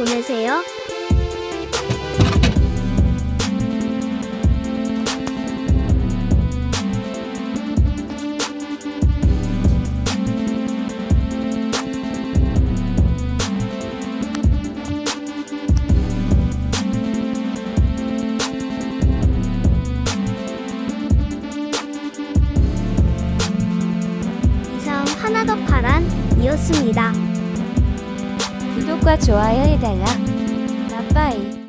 보내세요. 이상 하나 더 파란 이었습니다. 구독과 좋아요 해달라. 빠빠이.